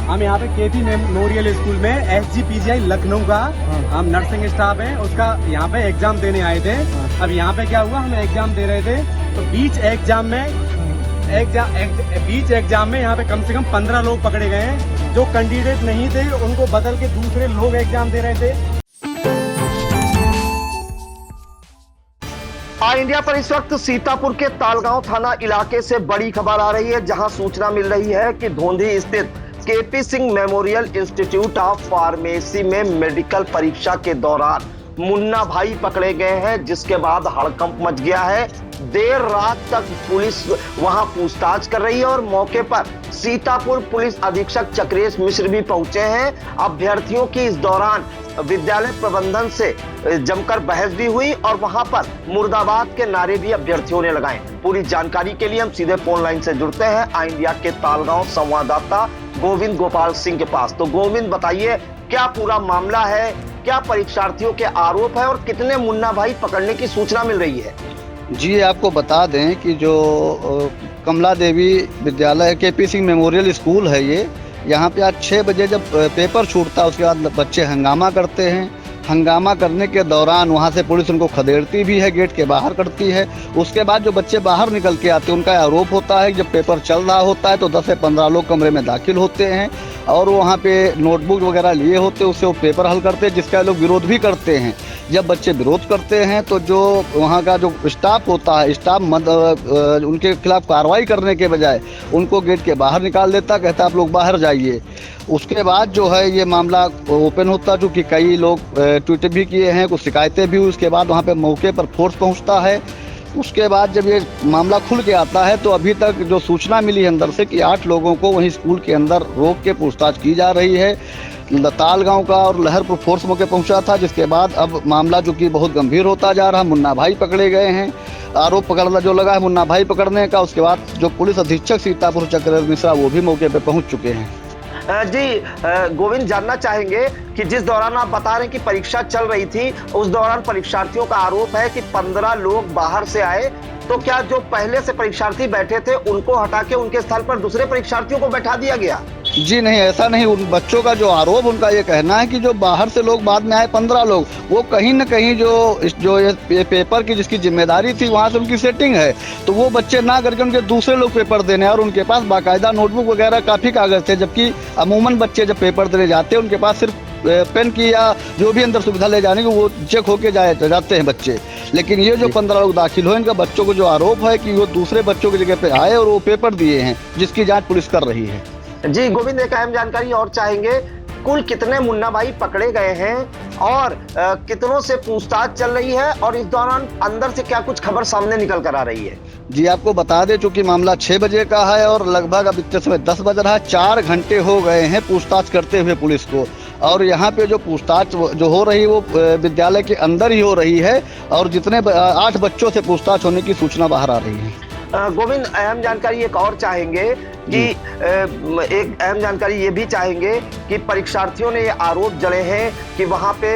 हम यहाँ पे केपी मेमोरियल स्कूल में SGPGI लखनऊ का हम नर्सिंग स्टाफ है, उसका यहाँ पे एग्जाम देने आए थे। अब यहाँ पे क्या हुआ, हम एग्जाम दे रहे थे तो बीच एग्जाम में यहाँ पे कम से कम 15 लोग पकड़े गए हैं। जो कैंडिडेट नहीं थे उनको बदल के दूसरे लोग एग्जाम दे रहे थे। ऑल इंडिया पर इस वक्त सीतापुर के तालगांव थाना इलाके से बड़ी खबर आ रही है, जहां सूचना मिल रही है कि धोंधी स्थित KP Singh memorial institute of pharmacy में मेडिकल परीक्षा के दौरान मुन्ना भाई पकड़े गए हैं, जिसके बाद हड़कंप मच गया है। देर रात तक पुलिस वहां पूछताछ कर रही है और मौके पर सीतापुर पुलिस अधीक्षक चक्रेश मिश्र भी पहुंचे हैं। अभ्यर्थियों की इस दौरान विद्यालय प्रबंधन से जमकर बहस भी हुई और वहां पर मुर्दाबाद के नारे भी अभ्यर्थियों ने लगाए। पूरी जानकारी के लिए हम सीधे फोन लाइन से जुड़ते हैं ऑल इंडिया के तालगांव संवाददाता गोविंद गोपाल सिंह के पास। तो गोविंद, बताइए क्या पूरा मामला है, क्या परीक्षार्थियों के आरोप है और कितने मुन्ना भाई पकड़ने की सूचना मिल रही है? जी, आपको बता दें कि जो कमला देवी विद्यालय केपी सिंह मेमोरियल स्कूल है, ये यहाँ पे आज 6 बजे जब पेपर छूटता है उसके बाद बच्चे हंगामा करते हैं। हंगामा करने के दौरान वहाँ से पुलिस उनको खदेड़ती भी है, गेट के बाहर करती है। उसके बाद जो बच्चे बाहर निकल के आते हैं उनका आरोप होता है कि जब पेपर चल रहा होता है तो 10 से 15 लोग कमरे में दाखिल होते हैं और वहाँ पे नोटबुक वगैरह लिए होते हैं, उससे वो पेपर हल करते हैं, जिसका लोग विरोध भी करते हैं। जब बच्चे विरोध करते हैं तो जो वहाँ का जो स्टाफ होता है, स्टाफ उनके खिलाफ कार्रवाई करने के बजाय उनको गेट के बाहर निकाल देता, कहता आप लोग बाहर जाइए। उसके बाद जो है ये मामला ओपन होता, चूँकि कई लोग ट्वीट भी किए हैं, कुछ शिकायतें भी हुई। उसके बाद वहाँ पे मौके पर फोर्स पहुँचता है। उसके बाद जब ये मामला खुल के आता है तो अभी तक जो सूचना मिली है अंदर से कि 8 लोगों को वहीं स्कूल के अंदर रोक के पूछताछ की जा रही है। तालगांव का और लहरपुर फोर्स मौके पहुंचा था, जिसके बाद अब मामला जो कि बहुत गंभीर होता जा रहा। मुन्ना भाई पकड़े गए हैं, आरोप पकड़ना जो लगा है मुन्ना भाई पकड़ने का। उसके बाद जो पुलिस अधीक्षक सीतापुर चक्रेश मिश्रा वो भी मौके पर पहुँच चुके हैं। जी गोविंद, जानना चाहेंगे कि जिस दौरान आप बता रहे हैं कि परीक्षा चल रही थी, उस दौरान परीक्षार्थियों का आरोप है कि 15 लोग बाहर से आए, तो क्या जो पहले से परीक्षार्थी बैठे थे उनको हटा के उनके स्थल पर दूसरे परीक्षार्थियों को बैठा दिया गया? जी नहीं, ऐसा नहीं। उन बच्चों का जो आरोप, उनका ये कहना है कि जो बाहर से लोग बाद में आए 15 लोग, वो कहीं न कहीं जो ये पेपर की जिसकी जिम्मेदारी थी वहाँ से उनकी सेटिंग है, तो वो बच्चे ना करके उनके दूसरे लोग पेपर देने, और उनके पास बाकायदा नोटबुक वगैरह काफ़ी कागज़ थे। जबकि अमूमन बच्चे जब पेपर देने जाते हैं उनके पास सिर्फ पेन की या जो भी अंदर सुविधा ले जाने की वो चेक होके जाते हैं बच्चे। लेकिन ये जो 15 लोग दाखिल हुए, इनका बच्चों को जो आरोप है कि वो दूसरे बच्चों की जगह पे आए और वो पेपर दिए हैं, जिसकी जांच पुलिस कर रही है। जी गोविंद, एक अहम जानकारी और चाहेंगे, कुल कितने मुन्ना भाई पकड़े गए हैं और कितनों से पूछताछ चल रही है और इस दौरान अंदर से क्या कुछ खबर सामने निकल कर आ रही है? जी, आपको बता दें चूंकि मामला 6 बजे का है और लगभग अब इतने समय 10 बज रहा है, 4 घंटे हो गए हैं पूछताछ करते हुए पुलिस को। और यहाँ पे जो पूछताछ जो हो रही है वो विद्यालय के अंदर ही हो रही है और जितने 8 बच्चों से पूछताछ होने की सूचना बाहर आ रही है। गोविंद, अहम जानकारी एक और चाहेंगे कि एक अहम जानकारी ये भी चाहेंगे कि परीक्षार्थियों ने ये आरोप जड़े हैं कि वहाँ पे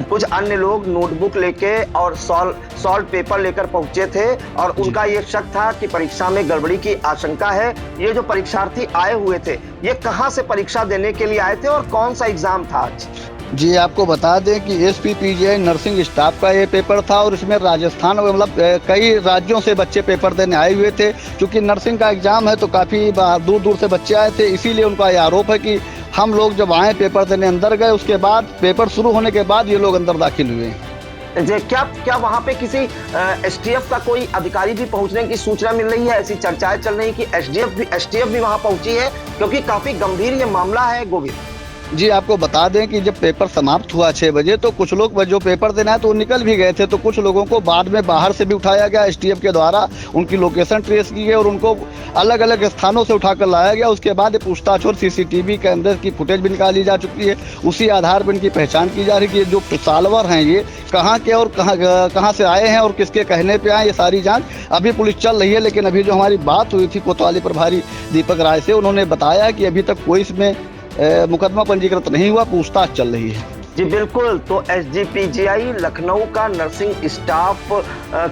कुछ अन्य लोग नोटबुक लेके और सॉल्ट पेपर लेकर पहुंचे थे और उनका ये शक था कि परीक्षा में गड़बड़ी की आशंका है। ये जो परीक्षार्थी आए हुए थे, ये कहाँ से परीक्षा देने के लिए आए थे और कौन सा एग्जाम था आज? जी, आपको बता दें कि SPPGI नर्सिंग स्टाफ का ये पेपर था और इसमें राजस्थान मतलब कई राज्यों से बच्चे पेपर देने आए हुए थे। क्योंकि नर्सिंग का एग्जाम है तो काफ़ी दूर दूर से बच्चे आए थे, इसीलिए उनका ये आरोप है कि हम लोग जब आए पेपर देने अंदर गए, उसके बाद पेपर शुरू होने के बाद ये लोग अंदर दाखिल हुए। क्या वहाँ पे किसी STF का कोई अधिकारी भी पहुँचने की सूचना मिल रही है? ऐसी चर्चाएं चल रही कि STF भी वहाँ पहुँची है, क्योंकि काफी गंभीर ये मामला है गोविंद। जी आपको बता दें कि जब पेपर समाप्त हुआ 6 बजे तो कुछ लोग जो पेपर देना है तो वो निकल भी गए थे, तो कुछ लोगों को बाद में बाहर से भी उठाया गया, एसटीएफ के द्वारा उनकी लोकेशन ट्रेस की गई और उनको अलग अलग स्थानों से उठाकर लाया गया। उसके बाद पूछताछ और सीसीटीवी कैमरे की फुटेज भी निकाली जा चुकी है, उसी आधार पर इनकी पहचान की जा रही है कि जो सालवर हैं ये कहाँ के और कहाँ से आए हैं और किसके कहने पे आए, ये सारी जांच अभी पुलिस चल रही है। लेकिन अभी जो हमारी बात हुई थी कोतवाली प्रभारी दीपक राय से, उन्होंने बताया कि अभी तक कोई इसमें मुकदमा पंजीकृत नहीं हुआ, पूछताछ चल रही है। जी बिल्कुल, तो एसजीपीजीआई लखनऊ का नर्सिंग स्टाफ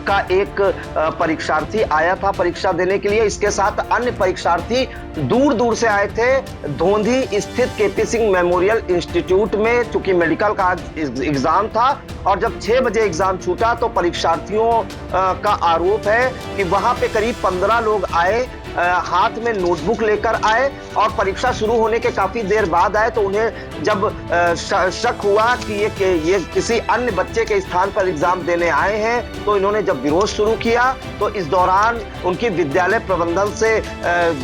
का एक परीक्षार्थी आया था परीक्षा देने के लिए। इसके साथ अन्य परीक्षार्थी दूर दूर से आए थे। धोंधी स्थित केपी सिंह मेमोरियल इंस्टीट्यूट में चूंकि मेडिकल का एग्जाम था और जब 6 बजे एग्जाम छूटा तो परीक्षार्थियों का आरोप है कि वहां पे करीब 15 लोग आए, हाथ में नोटबुक लेकर आए और परीक्षा शुरू होने के काफी देर बाद आए। तो उन्हें जब शक हुआ कि ये किसी अन्य बच्चे के स्थान पर एग्जाम देने आए हैं तो इन्होंने जब विरोध शुरू किया तो इस दौरान उनकी विद्यालय प्रबंधन से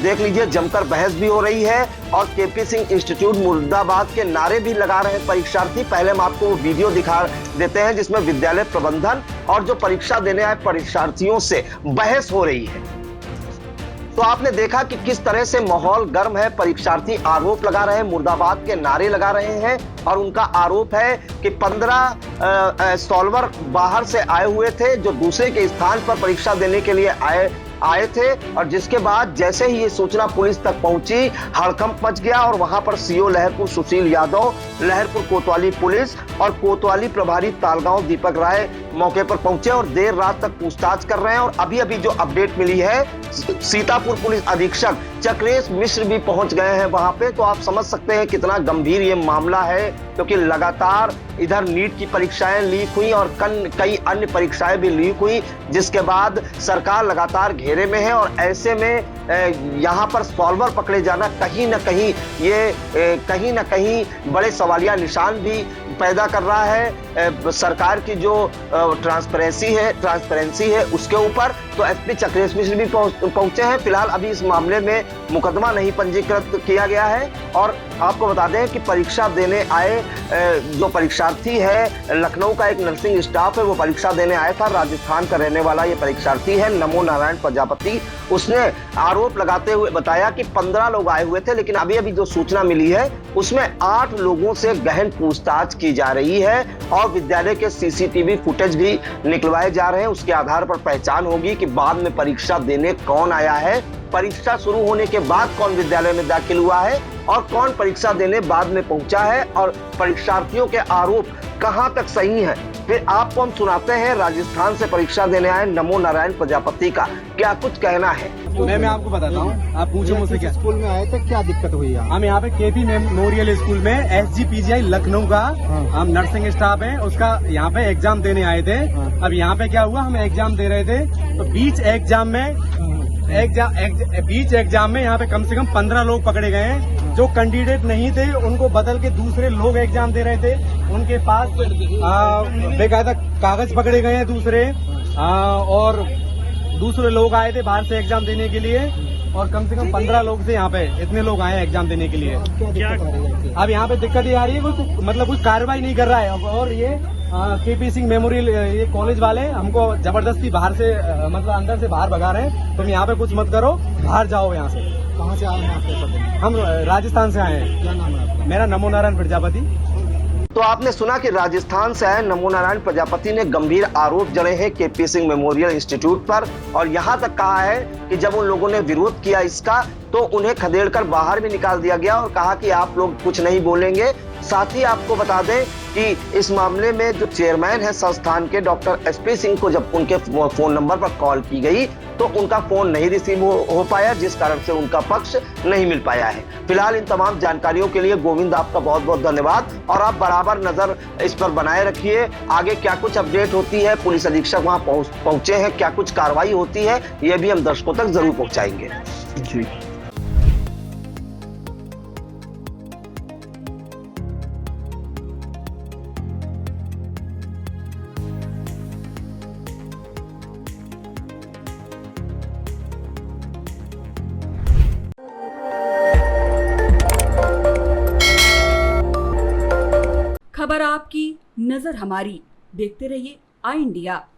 देख लीजिए जमकर बहस भी हो रही है और केपी सिंह इंस्टीट्यूट मुर्दाबाद के नारे भी लगा रहे हैं परीक्षार्थी। पहले हम आपको वो वीडियो दिखा देते हैं जिसमें विद्यालय प्रबंधन और जो परीक्षा देने आए परीक्षार्थियों से बहस हो रही है। तो आपने देखा कि किस तरह से माहौल गर्म है, परीक्षार्थी आरोप लगा रहे हैं, मुर्दाबाद के नारे लगा रहे हैं और उनका आरोप है कि 15 सॉल्वर बाहर से आए हुए थे जो दूसरे के स्थान पर परीक्षा देने के लिए आए थे और जिसके बाद जैसे ही ये सूचना पुलिस तक पहुंची हड़कंप मच गया और वहां पर सीओ लहरपुर सुशील यादव, लहरपुर कोतवाली पुलिस और कोतवाली प्रभारी तालगांव दीपक राय मौके पर पहुंचे और देर रात तक पूछताछ कर रहे हैं। और अभी अभी जो अपडेट मिली है, सीतापुर पुलिस अधीक्षक चक्रेश मिश्र भी पहुंच गए हैं वहां पे। तो आप समझ सकते हैं कितना गंभीर ये मामला है, क्योंकि लगातार इधर नीट की परीक्षाएं लीक हुई और कई अन्य परीक्षाएं भी लीक हुई, जिसके बाद सरकार लगातार घेरे में है और ऐसे में यहाँ पर सॉल्वर पकड़े जाना कहीं ना कहीं बड़े सवालिया निशान भी पैदा कर रहा है सरकार की जो ट्रांसपेरेंसी है उसके ऊपर। तो एसपी चक्रेश मिश्र भी पहुंचे हैं। फिलहाल अभी इस मामले में मुकदमा नहीं पंजीकृत किया गया है और आपको बता दें कि परीक्षा देने आए जो परीक्षार्थी है, लखनऊ का एक नर्सिंग स्टाफ है, वो परीक्षा देने आया था। राजस्थान का रहने वाला ये परीक्षार्थी है नमो नारायण प्रजापति। उसने आरोप लगाते हुए बताया कि 15 लोग आए हुए थे, लेकिन अभी अभी जो सूचना मिली है उसमें 8 लोगों से गहन पूछताछ की जा रही है और विद्यालय के सीसीटीवी फुटेज भी निकलवाए जा रहे हैं। उसके आधार पर पहचान होगी कि बाद में परीक्षा देने कौन आया है, परीक्षा शुरू होने के बाद कौन विद्यालय में दाखिल हुआ है और कौन परीक्षा देने बाद में पहुंचा है और परीक्षार्थियों के आरोप कहां तक सही है। फिर आपको हम सुनाते हैं राजस्थान से परीक्षा देने आए नमो नारायण प्रजापति का क्या कुछ कहना है। मैं आपको बताता हूँ, आप पूछो मुझसे क्या स्कूल में आए थे, क्या दिक्कत हुई है? हम यहाँ पे केपी मेमोरियल स्कूल में एसजीपीजीआई लखनऊ का हम नर्सिंग स्टाफ है, उसका यहाँ पे एग्जाम देने आए थे। अब यहाँ पे क्या हुआ, हम एग्जाम दे रहे थे तो बीच एग्जाम में यहाँ पे कम से कम 15 लोग पकड़े गए हैं। जो कैंडिडेट नहीं थे उनको बदल के दूसरे लोग एग्जाम दे रहे थे, उनके पास बेकायदा कागज पकड़े गए हैं दूसरे और दूसरे लोग आए थे बाहर से एग्जाम देने के लिए और कम से कम 15 लोग से यहाँ पे इतने लोग आए हैं एग्जाम देने के लिए। अब यहाँ पे दिक्कत ये आ रही है मतलब कुछ कार्रवाई नहीं कर रहा है और ये केपी सिंह मेमोरियल ये कॉलेज वाले हमको जबरदस्ती बाहर से मतलब अंदर से बाहर भगा रहे हैं। तुम यहाँ पे कुछ मत करो, बाहर जाओ यहाँ से। कहाँ से आए हैं आप? हम राजस्थान से आए हैं। क्या नाम है आपका? मेरा नमो नारायण प्रजापति। तो आपने सुना कि राजस्थान से आए नमो नारायण प्रजापति ने गंभीर आरोप जड़े हैं केपी सिंह मेमोरियल इंस्टीट्यूट पर और यहां तक कहा है कि जब उन लोगों ने विरोध किया इसका तो उन्हें खदेड़कर बाहर भी निकाल दिया गया और कहा कि आप लोग कुछ नहीं बोलेंगे। साथ ही आपको बता दें कि इस मामले में जो चेयरमैन है संस्थान के डॉक्टर एसपी सिंह को जब उनके फोन नंबर पर कॉल की गई तो उनका फोन नहीं रिसीव हो पाया, जिस कारण से उनका पक्ष नहीं मिल पाया है। फिलहाल इन तमाम जानकारियों के लिए गोविंद आपका बहुत बहुत धन्यवाद और आप बराबर नजर इस पर बनाए रखिए। आगे क्या कुछ अपडेट होती है, पुलिस अधीक्षक वहां पहुंचे हैं, क्या कुछ कार्रवाई होती है, ये भी हम दर्शकों तक जरूर पहुंचाएंगे। जी। खबर आपकी, नजर हमारी। देखते रहिए आई इंडिया।